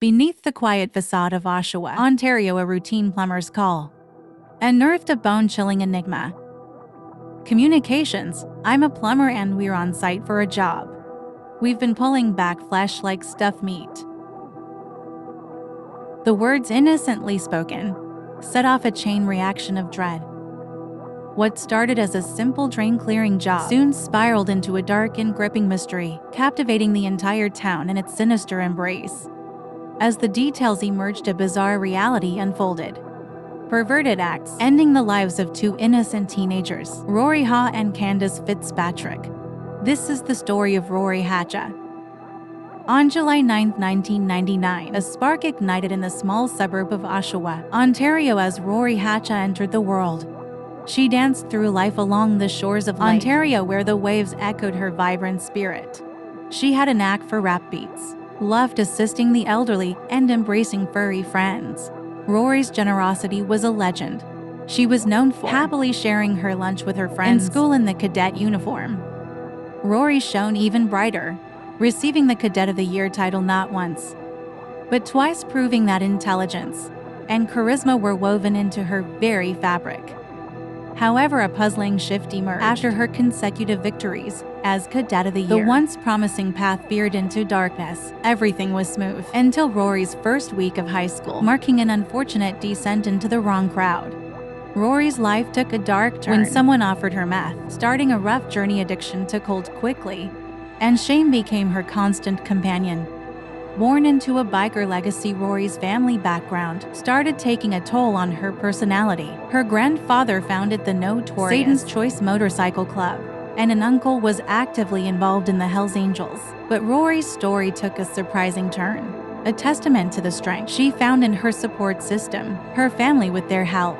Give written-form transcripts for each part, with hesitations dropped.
Beneath the quiet facade of Oshawa, Ontario, a routine plumber's call unearthed a bone-chilling enigma. Communications: I'm a plumber and we're on site for a job. We've been pulling back flesh like stuffed meat. The words, innocently spoken, set off a chain reaction of dread. What started as a simple drain-clearing job soon spiraled into a dark and gripping mystery, captivating the entire town in its sinister embrace. As the details emerged, a bizarre reality unfolded. Perverted acts ending the lives of two innocent teenagers, Rohi Hache and Candace Fitzpatrick. This is the story of Rohi Hache. On July 9, 1999, a spark ignited in the small suburb of Oshawa, Ontario, as Rohi Hache entered the world. She danced through life along the shores of Ontario, where the waves echoed her vibrant spirit. She had a knack for rap beats, loved assisting the elderly, and embracing furry friends. Rohi's generosity was a legend. She was known for happily sharing her lunch with her friends in school in the cadet uniform. Rohi shone even brighter, receiving the Cadet of the Year title not once, but twice, proving that intelligence and charisma were woven into her very fabric. However, a puzzling shift emerged after her consecutive victories as Cadet of the Year. The once promising path veered into darkness. Everything was smooth until Rohi's first week of high school, marking an unfortunate descent into the wrong crowd. Rohi's life took a dark turn when someone offered her meth, starting a rough journey. Addiction took hold quickly, and shame became her constant companion. Born into a biker legacy, Rohi's family background started taking a toll on her personality. Her grandfather founded the notorious Satan's Choice Motorcycle Club, and an uncle was actively involved in the Hells Angels. But Rohi's story took a surprising turn, a testament to the strength she found in her support system, her family. With their help,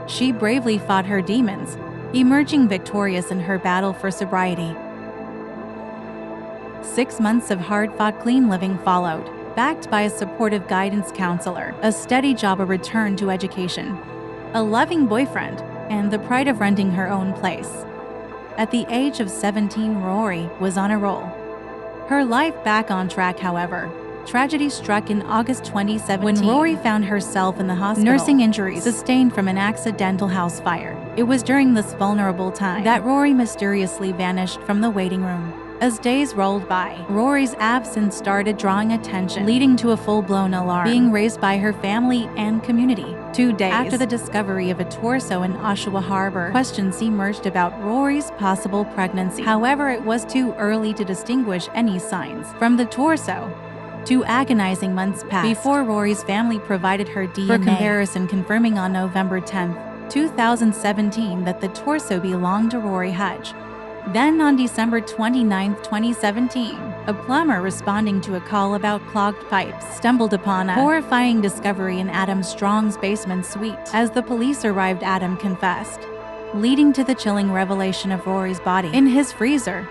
she bravely fought her demons, emerging victorious in her battle for sobriety. 6 months of hard-fought clean living followed, backed by a supportive guidance counselor, a steady job, a return to education, a loving boyfriend, and the pride of renting her own place. At the age of 17, Rohi was on a roll. Her life back on track, however, tragedy struck in August 2017 when Rohi found herself in the hospital, nursing injuries sustained from an accidental house fire. It was during this vulnerable time that Rohi mysteriously vanished from the waiting room. As days rolled by, Rohi's absence started drawing attention, leading to a full-blown alarm being raised by her family and community. 2 days after the discovery of a torso in Oshawa Harbor, questions emerged about Rohi's possible pregnancy. However, it was too early to distinguish any signs from the torso. 2 agonizing months passed before Rohi's family provided her DNA for comparison, confirming on November 10, 2017 that the torso belonged to Rohi Hache. Then on December 29, 2017, a plumber responding to a call about clogged pipes stumbled upon a horrifying discovery in Adam Strong's basement suite. As the police arrived, Adam confessed, leading to the chilling revelation of Rohi's body in his freezer.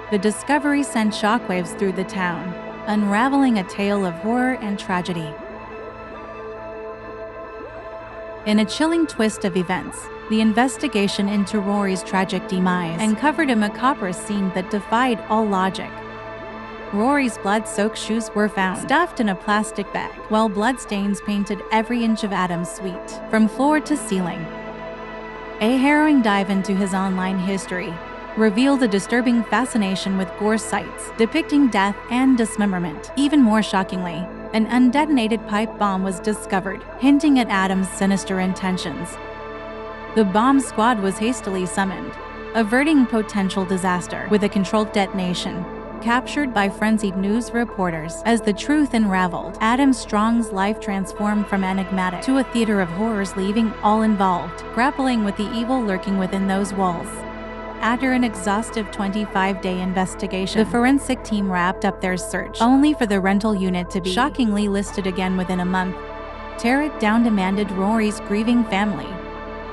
The discovery sent shockwaves through the town, unraveling a tale of horror and tragedy. In a chilling twist of events, the investigation into Rohi's tragic demise uncovered a macabre scene that defied all logic. Rohi's blood-soaked shoes were found stuffed in a plastic bag, while bloodstains painted every inch of Adam's suite, from floor to ceiling. A harrowing dive into his online history revealed a disturbing fascination with gore sites depicting death and dismemberment. Even more shockingly, an undetonated pipe bomb was discovered, hinting at Adam's sinister intentions. The bomb squad was hastily summoned, averting potential disaster with a controlled detonation, captured by frenzied news reporters. As the truth unraveled, Adam Strong's life transformed from enigmatic to a theater of horrors, leaving all involved grappling with the evil lurking within those walls. After an exhaustive 25-day investigation, the forensic team wrapped up their search, only for the rental unit to be shockingly listed again within a month. "Tear it down," demanded Rohi's grieving family.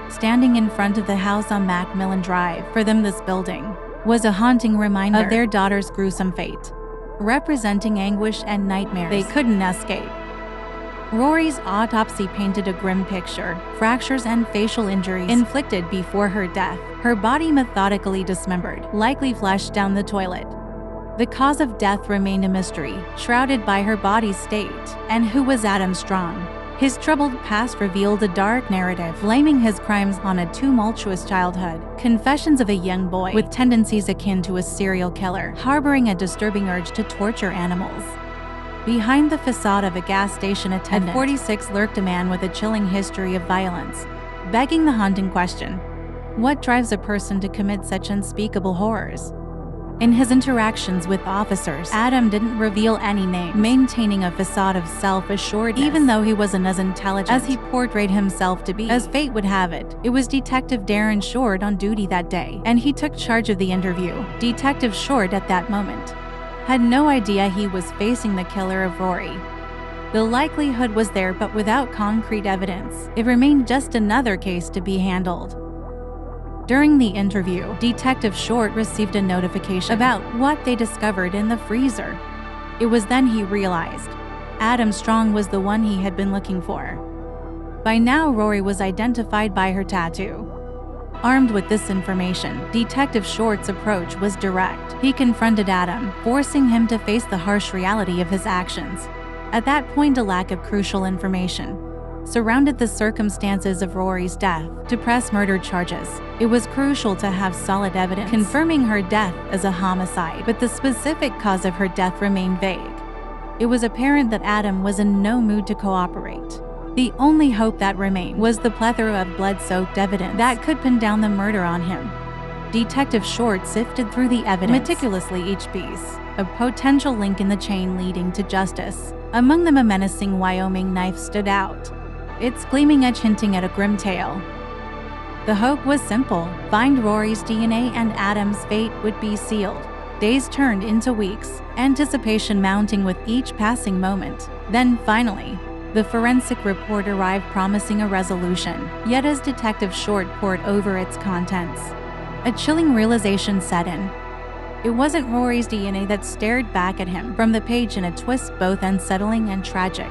Standing in front of the house on Macmillan Drive, for them this building was a haunting reminder of their daughter's gruesome fate, representing anguish and nightmares they couldn't escape. Rohi's autopsy painted a grim picture: fractures and facial injuries inflicted before her death, her body methodically dismembered, likely flushed down the toilet. The cause of death remained a mystery, shrouded by her body's state. And who was Adam Strong? His troubled past revealed a dark narrative, blaming his crimes on a tumultuous childhood. Confessions of a young boy with tendencies akin to a serial killer, harboring a disturbing urge to torture animals. Behind the facade of a gas station attendant, at 46 lurked a man with a chilling history of violence, begging the haunting question: what drives a person to commit such unspeakable horrors? In his interactions with officers, Adam didn't reveal any names, maintaining a facade of self-assuredness, even though he wasn't as intelligent as he portrayed himself to be. As fate would have it, it was Detective Darren Short on duty that day, and he took charge of the interview. Detective Short, at that moment, had no idea he was facing the killer of Rory. The likelihood was there, but without concrete evidence, it remained just another case to be handled. During the interview, Detective Short received a notification about what they discovered in the freezer. It was then he realized Adam Strong was the one he had been looking for. By now, Rory was identified by her tattoo. Armed with this information, Detective Short's approach was direct. He confronted Adam, forcing him to face the harsh reality of his actions. At that point, a lack of crucial information surrounded the circumstances of Rory's death. To press murder charges, it was crucial to have solid evidence confirming her death as a homicide, but the specific cause of her death remained vague. It was apparent that Adam was in no mood to cooperate. The only hope that remained was the plethora of blood-soaked evidence that could pin down the murder on him. Detective Short sifted through the evidence meticulously, each piece a potential link in the chain leading to justice. Among them, a menacing Wyoming knife stood out, its gleaming edge hinting at a grim tale. The hope was simple: find Rory's DNA and Adam's fate would be sealed. Days turned into weeks, anticipation mounting with each passing moment. Then finally, the forensic report arrived, promising a resolution. Yet as Detective Short pored over its contents, a chilling realization set in. It wasn't Rory's DNA that stared back at him from the page, in a twist both unsettling and tragic.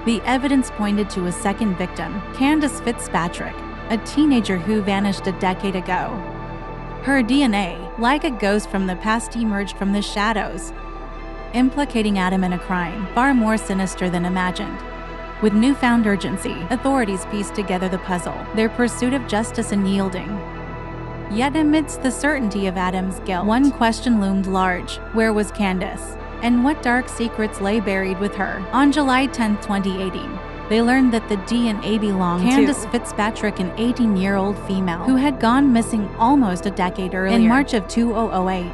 The evidence pointed to a second victim, Candace Fitzpatrick, a teenager who vanished a decade ago. Her DNA, like a ghost from the past, emerged from the shadows, implicating Adam in a crime far more sinister than imagined. With newfound urgency, authorities pieced together the puzzle, their pursuit of justice unyielding. Yet amidst the certainty of Adam's guilt, one question loomed large: where was Candace? And what dark secrets lay buried with her? On July 10, 2018, they learned that the DNA belonged to Candace Fitzpatrick, an 18-year-old female who had gone missing almost a decade earlier, in March of 2008.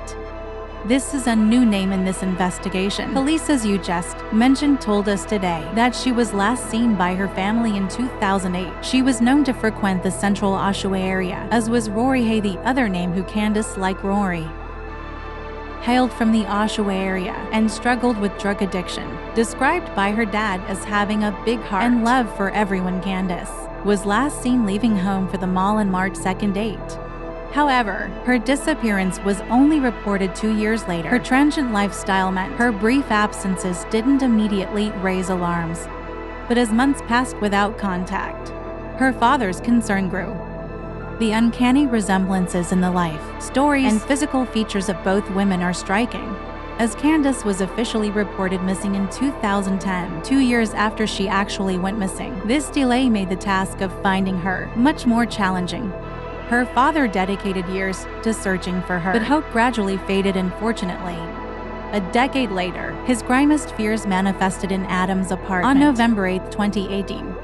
This is a new name in this investigation. Police, as you just mentioned, told us today that she was last seen by her family in 2008. She was known to frequent the central Oshawa area, as was Rohi Hache, the other name who Candace, like Rory, hailed from the Oshawa area and struggled with drug addiction. Described by her dad as having a big heart and love for everyone, Candace was last seen leaving home for the mall on March 2nd, 2008. However, her disappearance was only reported 2 years later. Her transient lifestyle meant her brief absences didn't immediately raise alarms. But as months passed without contact, her father's concern grew. The uncanny resemblances in the life, stories, and physical features of both women are striking. As Candace was officially reported missing in 2010, 2 years after she actually went missing, this delay made the task of finding her much more challenging. Her father dedicated years to searching for her, but hope gradually faded. Unfortunately, a decade later, his grimest fears manifested in Adam's apartment. On November 8, 2018,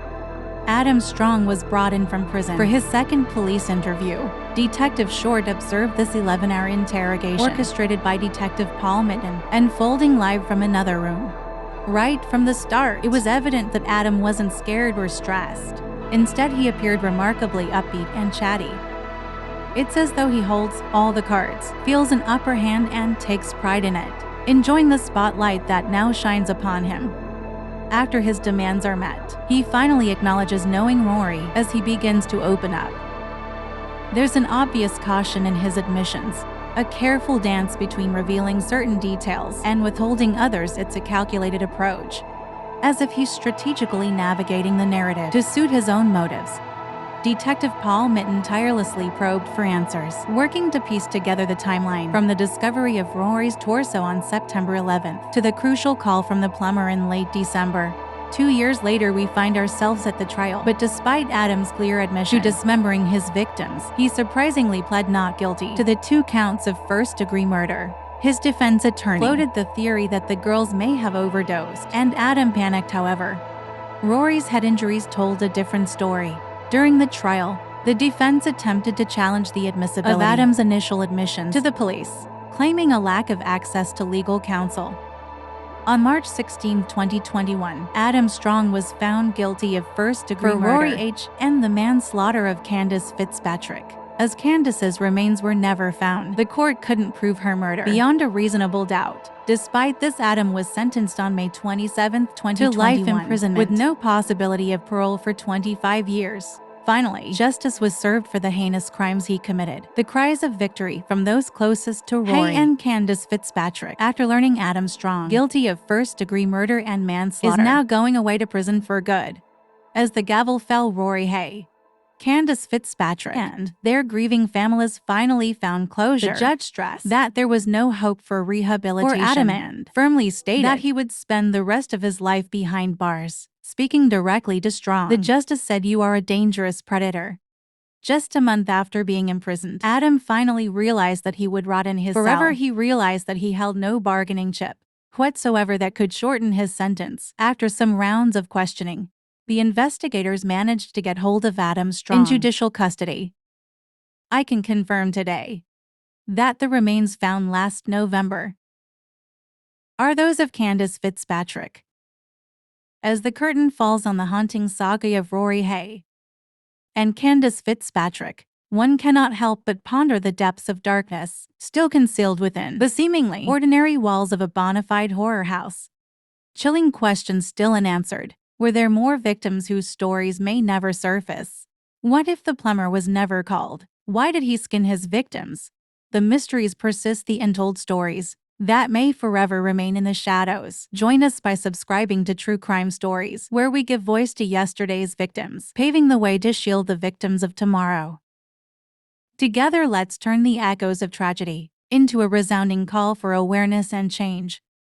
Adam Strong was brought in from prison for his second police interview. Detective Short observed this 11-hour interrogation, orchestrated by Detective Paul Mitten, unfolding live from another room. Right from the start, it was evident that Adam wasn't scared or stressed. Instead, he appeared remarkably upbeat and chatty. It's as though he holds all the cards, feels an upper hand, and takes pride in it, enjoying the spotlight that now shines upon him. After his demands are met, he finally acknowledges knowing Rory as he begins to open up. There's an obvious caution in his admissions, a careful dance between revealing certain details and withholding others. It's a calculated approach, as if he's strategically navigating the narrative to suit his own motives. Detective Paul Mitten tirelessly probed for answers, working to piece together the timeline from the discovery of Rory's torso on September 11th to the crucial call from the plumber in late December. 2 years later, we find ourselves at the trial, but despite Adam's clear admission to dismembering his victims, he surprisingly pled not guilty to the 2 counts of first-degree murder. His defense attorney floated the theory that the girls may have overdosed, and Adam panicked. However, Rory's head injuries told a different story. During the trial, the defense attempted to challenge the admissibility of Adam's initial admissions to the police, claiming a lack of access to legal counsel. On March 16, 2021, Adam Strong was found guilty of first-degree murder for Rohi Hache and the manslaughter of Candace Fitzpatrick. As Candace's remains were never found, the court couldn't prove her murder beyond a reasonable doubt. Despite this, Adam was sentenced on May 27, 2021, to life imprisonment with no possibility of parole for 25 years. Finally, justice was served for the heinous crimes he committed. The cries of victory from those closest to Rory and Candace Fitzpatrick after learning Adam Strong, guilty of first-degree murder and manslaughter, is now going away to prison for good. As the gavel fell, Rohi Hache, Candace Fitzpatrick, and their grieving families finally found closure. The judge stressed that there was no hope for rehabilitation for Adam and firmly stated that he would spend the rest of his life behind bars. Speaking directly to Strong, the justice said, "You are a dangerous predator." Just a month after being imprisoned, Adam finally realized that he would rot in his cell. Forever, he realized that he held no bargaining chip whatsoever that could shorten his sentence. After some rounds of questioning, the investigators managed to get hold of Adam Strong in judicial custody. I can confirm today that the remains found last November are those of Candace Fitzpatrick. As the curtain falls on the haunting saga of Rohi Hache and Candace Fitzpatrick, one cannot help but ponder the depths of darkness still concealed within the seemingly ordinary walls of a bona fide horror house. Chilling questions still unanswered. Were there more victims whose stories may never surface? What if the plumber was never called? Why did he skin his victims? The mysteries persist, the untold stories that may forever remain in the shadows. Join us by subscribing to True Crime Stories, where we give voice to yesterday's victims, paving the way to shield the victims of tomorrow. Together, let's turn the echoes of tragedy into a resounding call for awareness and change.